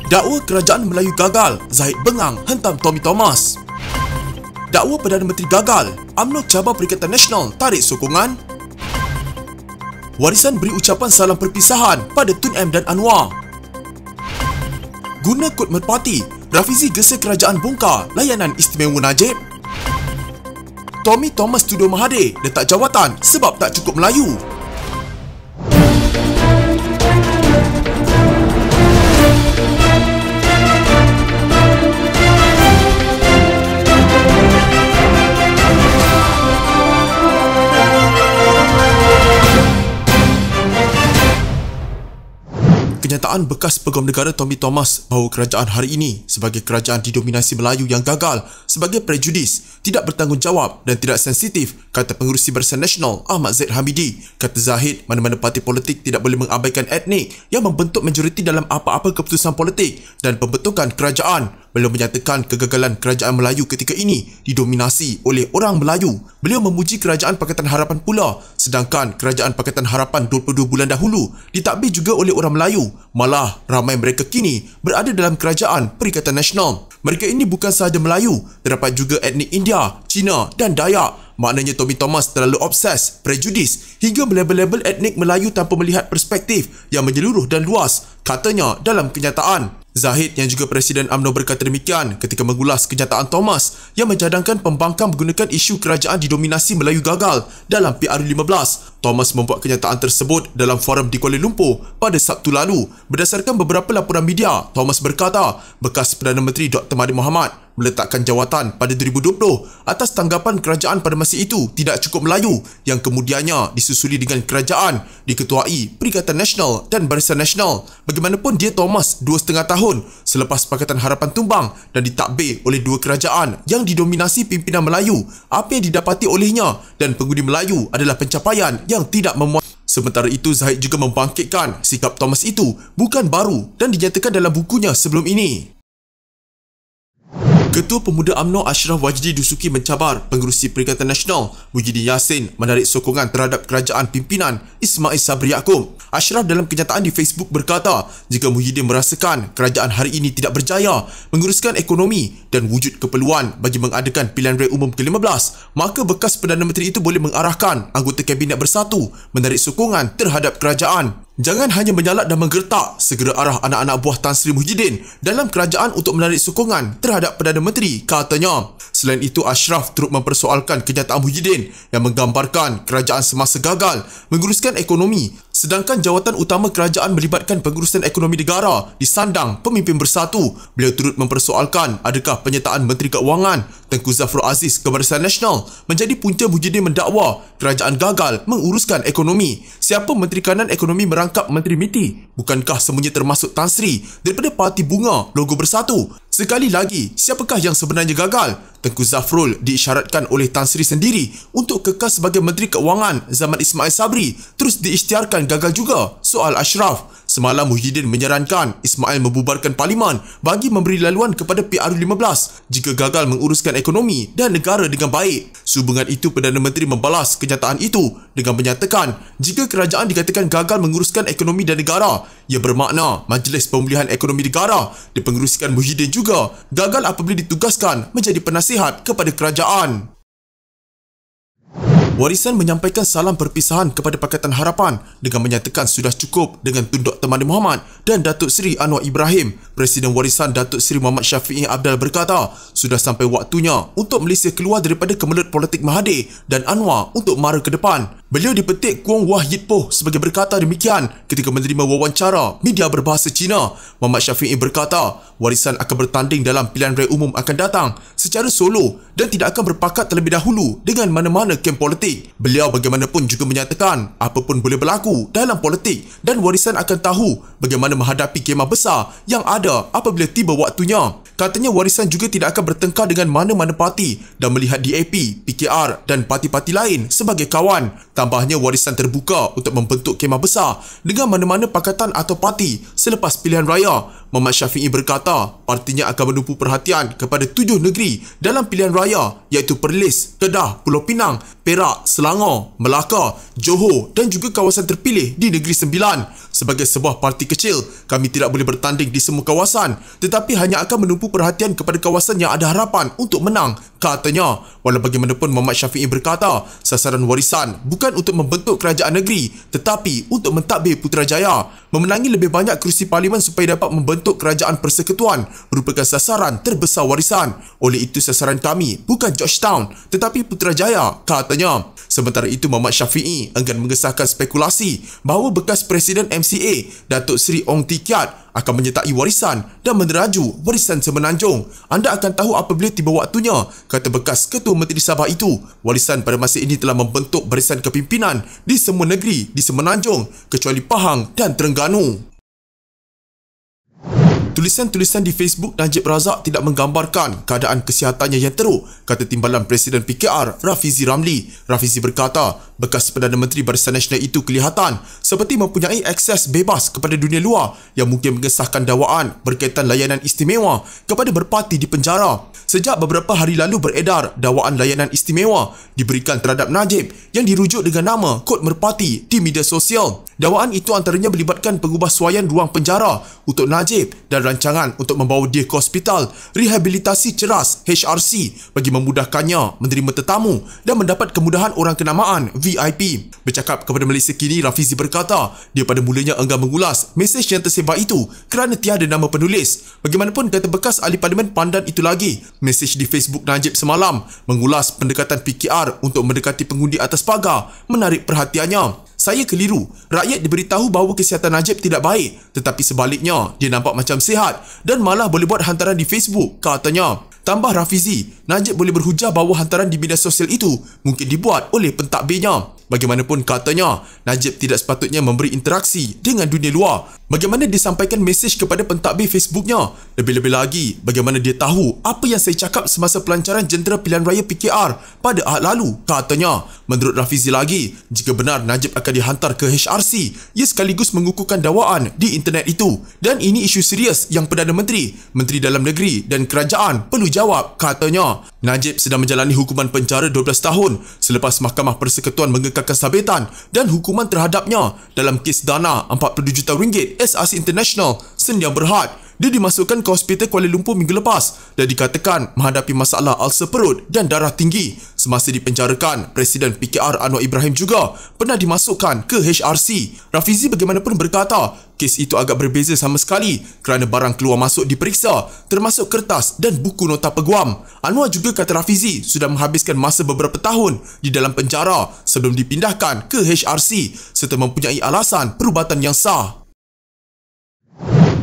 Dakwa kerajaan Melayu gagal, Zahid bengang hentam Tommy Thomas. Dakwa Perdana Menteri gagal, UMNO cabar Perikatan Nasional tarik sokongan. Warisan beri ucapan salam perpisahan pada Tun M dan Anwar. Guna kod merpati, Rafizi gesa kerajaan bongkar layanan istimewa Najib. Tommy Thomas tuduh Mahathir letak jawatan sebab tak cukup Melayu. Kenyataan bekas Peguam Negara Tommy Thomas bahawa kerajaan hari ini sebagai kerajaan didominasi Melayu yang gagal sebagai prejudis, tidak bertanggungjawab dan tidak sensitif, kata Pengerusi Barisan Nasional Ahmad Zaid Hamidi. Kata Zahid, mana-mana parti politik tidak boleh mengabaikan etnik yang membentuk majoriti dalam apa-apa keputusan politik dan pembentukan kerajaan. Beliau menyatakan kegagalan kerajaan Melayu ketika ini didominasi oleh orang Melayu. Beliau memuji kerajaan Pakatan Harapan pula, sedangkan kerajaan Pakatan Harapan 22 bulan dahulu ditadbir juga oleh orang Melayu. Malah ramai mereka kini berada dalam kerajaan Perikatan Nasional. Mereka ini bukan sahaja Melayu, terdapat juga etnik India, Cina dan Dayak. Maknanya Tommy Thomas terlalu obses, prejudis hingga melabel-label etnik Melayu tanpa melihat perspektif yang menyeluruh dan luas, katanya dalam kenyataan. Zahid yang juga Presiden UMNO berkata demikian ketika mengulas kenyataan Thomas yang mencadangkan pembangkang menggunakan isu kerajaan didominasi Melayu gagal dalam PRU15. Thomas membuat kenyataan tersebut dalam forum di Kuala Lumpur pada Sabtu lalu. Berdasarkan beberapa laporan media, Thomas berkata bekas Perdana Menteri Dr. Mahathir Mohamad meletakkan jawatan pada 2020 atas tanggapan kerajaan pada masa itu tidak cukup Melayu yang kemudiannya disusuli dengan kerajaan diketuai Perikatan Nasional dan Barisan Nasional. Bagaimanapun dia Thomas 2,5 tahun selepas Pakatan Harapan tumbang dan ditadbir oleh dua kerajaan yang didominasi pimpinan Melayu. Apa yang didapati olehnya dan pengundi Melayu adalah pencapaian yang tidak memuaskan. Sementara itu, Zahid juga membangkitkan sikap Thomas itu bukan baru dan dinyatakan dalam bukunya sebelum ini. Ketua Pemuda UMNO Ashraf Wajdi Dusuki mencabar Pengerusi Perikatan Nasional Muhyiddin Yassin menarik sokongan terhadap kerajaan pimpinan Ismail Sabri Yaakob. Ashraf dalam kenyataan di Facebook berkata, jika Muhyiddin merasakan kerajaan hari ini tidak berjaya menguruskan ekonomi dan wujud keperluan bagi mengadakan pilihan raya umum ke-15, maka bekas Perdana Menteri itu boleh mengarahkan anggota Kabinet Bersatu menarik sokongan terhadap kerajaan. Jangan hanya menyalak dan menggertak, segera arah anak-anak buah Tan Sri Muhyiddin dalam kerajaan untuk menarik sokongan terhadap Perdana Menteri, katanya. Selain itu, Ashraf turut mempersoalkan kenyataan Muhyiddin yang menggambarkan kerajaan semasa gagal menguruskan ekonomi, sedangkan jawatan utama kerajaan melibatkan pengurusan ekonomi negara disandang pemimpin bersatu. Beliau turut mempersoalkan adakah penyertaan Menteri Keuangan Tengku Zafrul Aziz ke Barisan Nasional menjadi punca Muhyiddin mendakwa kerajaan gagal menguruskan ekonomi. Siapa Menteri Kanan Ekonomi merangkap Menteri MITI? Bukankah semuanya termasuk Tan Sri daripada Parti Bunga Logo Bersatu? Sekali lagi, siapakah yang sebenarnya gagal? Tengku Zafrul diisyaratkan oleh Tan Sri sendiri untuk kekal sebagai Menteri Keuangan zaman Ismail Sabri, terus diisytiharkan gagal juga. Soal Ashraf. Semalam Muhyiddin menyarankan Ismail membubarkan Parlimen bagi memberi laluan kepada PRU15 jika gagal menguruskan ekonomi dan negara dengan baik. Sehubungan itu, Perdana Menteri membalas kenyataan itu dengan menyatakan jika kerajaan dikatakan gagal menguruskan ekonomi dan negara, ia bermakna Majlis Pemulihan Ekonomi Negara dipengerusikan Muhyiddin juga gagal apabila ditugaskan menjadi penasihat kepada kerajaan. Warisan menyampaikan salam perpisahan kepada Pakatan Harapan dengan menyatakan sudah cukup dengan Tun Dr. Mahathir Mohamad dan Datuk Seri Anwar Ibrahim. Presiden Warisan Datuk Seri Muhammad Syafiee Abdal berkata, sudah sampai waktunya untuk Malaysia keluar daripada kemelut politik Mahathir dan Anwar untuk mara ke depan. Beliau dipetik Kuong Wah Yit Poh sebagai berkata demikian ketika menerima wawancara media berbahasa Cina. Muhammad Syafiee berkata, Warisan akan bertanding dalam pilihan raya umum akan datang secara solo dan tidak akan berpakat terlebih dahulu dengan mana-mana kem politik. Beliau bagaimanapun juga menyatakan apapun boleh berlaku dalam politik dan Warisan akan tahu bagaimana menghadapi kemah besar yang ada apabila tiba waktunya. Katanya Warisan juga tidak akan bertengkar dengan mana-mana parti dan melihat DAP, PKR dan parti-parti lain sebagai kawan. Tambahnya, Warisan terbuka untuk membentuk kemah besar dengan mana-mana pakatan atau parti selepas pilihan raya. Muhammad Syafiee berkata partinya akan menumpu perhatian kepada 7 negeri dalam pilihan raya iaitu Perlis, Kedah, Pulau Pinang, Perak, Selangor, Melaka, Johor dan juga kawasan terpilih di Negeri Sembilan. Sebagai sebuah parti kecil, kami tidak boleh bertanding di semua kawasan tetapi hanya akan menumpu perhatian kepada kawasan yang ada harapan untuk menang, katanya. Walau bagaimanapun, Muhammad Syafiee berkata sasaran warisan bukan untuk membentuk kerajaan negeri tetapi untuk mentadbir Putrajaya. Memenangi lebih banyak kerusi parlimen supaya dapat membentuk kerajaan persekutuan merupakan sasaran terbesar warisan. Oleh itu sasaran kami bukan Georgetown tetapi Putrajaya, katanya. Sementara itu, Muhammad Syafiee enggan mengesahkan spekulasi bahawa bekas Presiden MCA Datuk Seri Ong Tee Kiat akan menyertai warisan dan meneraju warisan Semenanjung. Anda akan tahu apabila tiba waktunya, kata bekas Ketua Menteri Sabah itu. Warisan pada masa ini telah membentuk barisan kepimpinan di semua negeri di Semenanjung kecuali Pahang dan Terengganu. Tulisan-tulisan di Facebook Najib Razak tidak menggambarkan keadaan kesihatannya yang teruk, kata Timbalan Presiden PKR Rafizi Ramli. Rafizi berkata bekas Perdana Menteri Barisan Nasional itu kelihatan seperti mempunyai akses bebas kepada dunia luar yang mungkin mengesahkan dakwaan berkaitan layanan istimewa kepada merpati di penjara. Sejak beberapa hari lalu beredar dakwaan layanan istimewa diberikan terhadap Najib yang dirujuk dengan nama Kod Merpati di media sosial. Dakwaan itu antaranya melibatkan pengubahsuaian ruang penjara untuk Najib dan rancangan untuk membawa dia ke hospital rehabilitasi ceras HRC bagi memudahkannya menerima tetamu dan mendapat kemudahan orang kenamaan VIP. Bercakap kepada Malaysia Kini, Rafizi berkata dia pada mulanya enggan mengulas mesej yang tersebar itu kerana tiada nama penulis. Bagaimanapun, kata bekas ahli parlimen pandan itu lagi, mesej di Facebook Najib semalam mengulas pendekatan PKR untuk mendekati pengundi atas pagar menarik perhatiannya. Saya keliru. Rakyat diberitahu bahawa kesihatan Najib tidak baik, tetapi sebaliknya dia nampak macam sihat dan malah boleh buat hantaran di Facebook, katanya. Tambah Rafizi, Najib boleh berhujah bahawa hantaran di media sosial itu mungkin dibuat oleh pentadbirnya. Bagaimanapun, katanya, Najib tidak sepatutnya memberi interaksi dengan dunia luar. Bagaimana dia sampaikan mesej kepada pentadbir Facebooknya? Lebih-lebih lagi, bagaimana dia tahu apa yang saya cakap semasa pelancaran jentera pilihan raya PKR pada Ahad lalu, katanya. Menurut Rafizi lagi, jika benar Najib akan dihantar ke HRC, ia sekaligus mengukuhkan dakwaan di internet itu. Dan ini isu serius yang Perdana Menteri, Menteri Dalam Negeri dan Kerajaan perlu jawab, katanya. Najib sedang menjalani hukuman penjara 12 tahun selepas Mahkamah Persekutuan mengekalkan sabitan dan hukuman terhadapnya dalam kes dana 40 juta ringgit SRC International Sendi Berhad. Dia dimasukkan ke hospital Kuala Lumpur minggu lepas dan dikatakan menghadapi masalah ulcer perut dan darah tinggi. Semasa dipenjarakan, Presiden PKR Anwar Ibrahim juga pernah dimasukkan ke HRC. Rafizi bagaimanapun berkata, kes itu agak berbeza sama sekali kerana barang keluar masuk diperiksa, termasuk kertas dan buku nota peguam. Anwar juga, kata Rafizi, sudah menghabiskan masa beberapa tahun di dalam penjara sebelum dipindahkan ke HRC serta mempunyai alasan perubatan yang sah.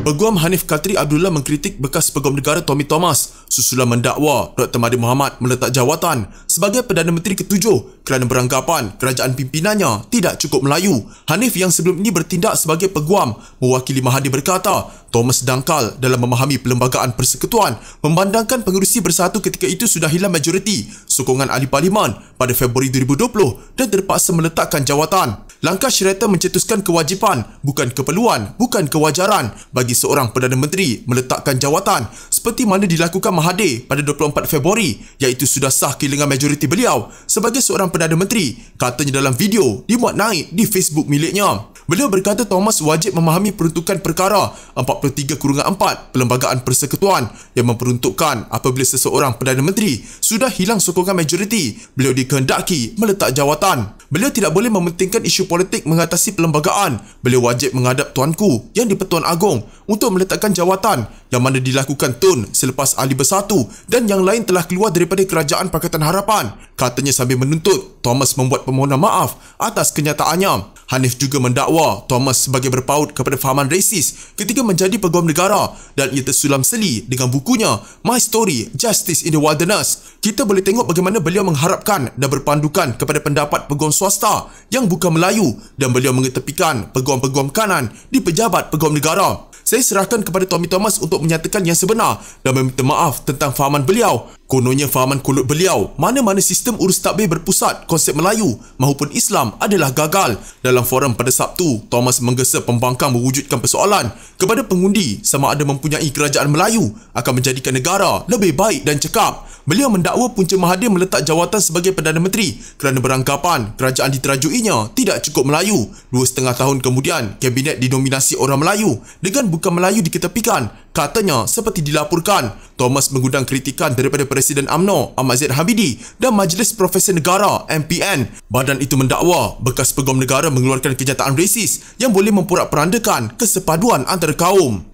Peguam Hanif Khatri Abdullah mengkritik bekas Peguam Negara Tommy Thomas susulan mendakwa Dr. Mahathir Mohamad meletak jawatan sebagai Perdana Menteri ke-7 kerana beranggapan kerajaan pimpinannya tidak cukup Melayu. Hanif yang sebelum ini bertindak sebagai peguam mewakili Mahathir berkata Thomas dangkal dalam memahami perlembagaan persekutuan, memandangkan pengerusi bersatu ketika itu sudah hilang majoriti sokongan ahli parlimen pada Februari 2020 dan terpaksa meletakkan jawatan. Langkah syariatan mencetuskan kewajipan, bukan keperluan, bukan kewajaran bagi seorang Perdana Menteri meletakkan jawatan seperti mana dilakukan Mahathir pada 24 Februari, iaitu sudah sah kehilangan majoriti beliau sebagai seorang Perdana Menteri, katanya dalam video dimuat naik di Facebook miliknya. Beliau berkata Thomas wajib memahami peruntukan perkara 43/4 Perlembagaan Persekutuan yang memperuntukkan apabila seseorang Perdana Menteri sudah hilang sokongan majoriti, beliau dikehendaki meletak jawatan. Beliau tidak boleh mementingkan isu politik mengatasi perlembagaan. Beliau wajib menghadap Tuanku yang di-Pertuan Agong untuk meletakkan jawatan yang mana dilakukan Tun selepas Ahli Bersatu dan yang lain telah keluar daripada Kerajaan Pakatan Harapan, katanya sambil menuntut Thomas membuat permohonan maaf atas kenyataannya. Hanif juga mendakwa Thomas sebagai berpaut kepada fahaman rasis ketika menjadi Peguam Negara dan ia tersulam seli dengan bukunya My Story, Justice in the Wilderness. Kita boleh tengok bagaimana beliau mengharapkan dan berpandukan kepada pendapat peguam swasta yang bukan Melayu dan beliau mengetepikan peguam-peguam kanan di Pejabat Peguam Negara. Saya serahkan kepada Tommy Thomas untuk menyatakan yang sebenar dan meminta maaf tentang fahaman beliau. Kononnya fahaman kolot beliau, mana-mana sistem urus takbir berpusat konsep Melayu maupun Islam adalah gagal. Dalam forum pada Sabtu, Thomas menggesa pembangkang mewujudkan persoalan kepada pengundi sama ada mempunyai kerajaan Melayu akan menjadikan negara lebih baik dan cekap. Beliau mendakwa Punca Mahathir meletak jawatan sebagai Perdana Menteri kerana beranggapan kerajaan diterajuinya tidak cukup Melayu. 2,5 tahun kemudian, kabinet didominasi orang Melayu dengan bukan Melayu diketepikan. Katanya seperti dilaporkan, Thomas mengundang kritikan daripada Presiden UMNO Ahmad Zahid Hamidi dan Majlis Profesor Negara MPN. Badan itu mendakwa bekas Pegawai Negara mengeluarkan kenyataan resis yang boleh memporak-perandakan kesepaduan antara kaum.